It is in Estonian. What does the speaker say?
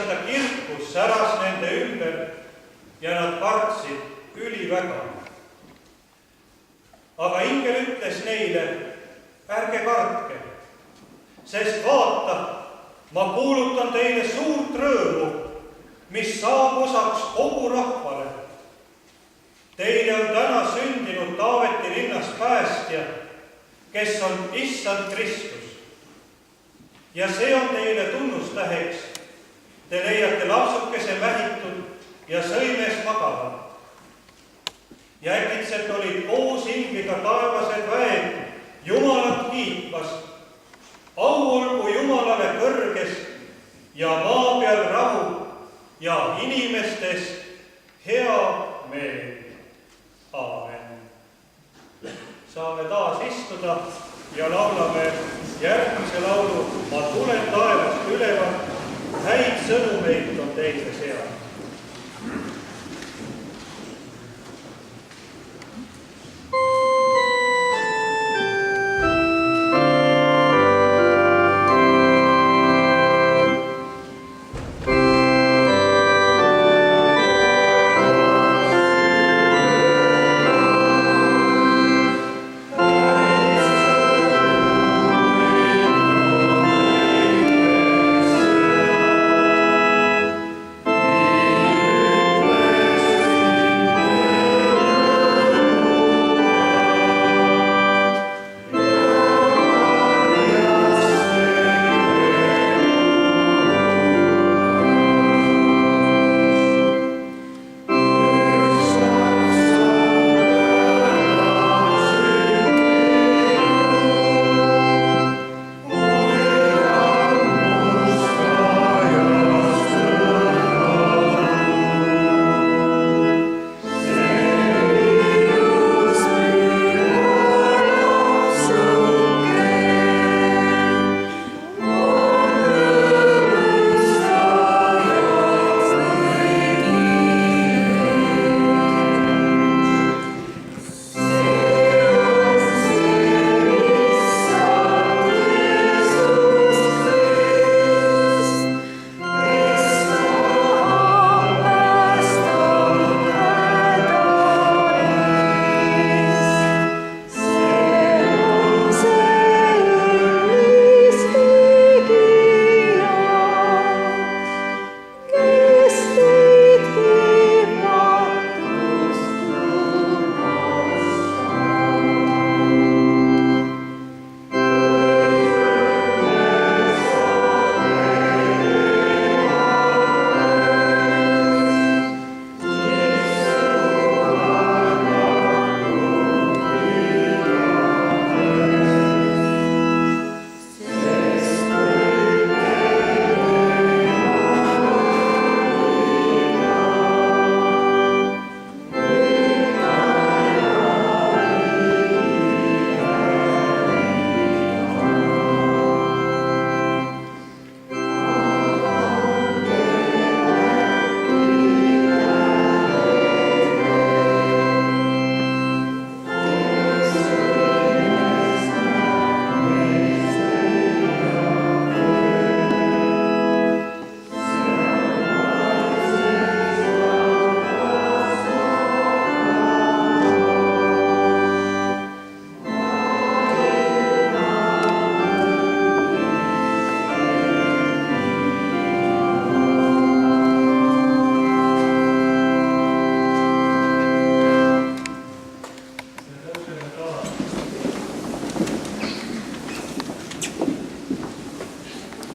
ta kirkus säras nende ümber ja nad kartsid üliväga. Aga ingel ütles neile, ärge kartke, sest vaata, ma kuulutan teile suurt rõõmu, mis saab osaks kogu rahvale. Teile on täna sündinud Taaveti linnas päästja, kes on Issand Kristus. Ja see on teile tunnustäheks. Te leiate lapsukese mähitud ja sõimes magavat. Ja äkitselt olid koos ingliga taevased väed Jumalat kiitmas. Au olgu Jumalale kõrges ja maa peal rahu ja inimestes hea meel. Aamen. Saame taas istuda ja laulame järgmise laulu. Ma tulen taevast ülevalt, häid sõnumeid on teile seal.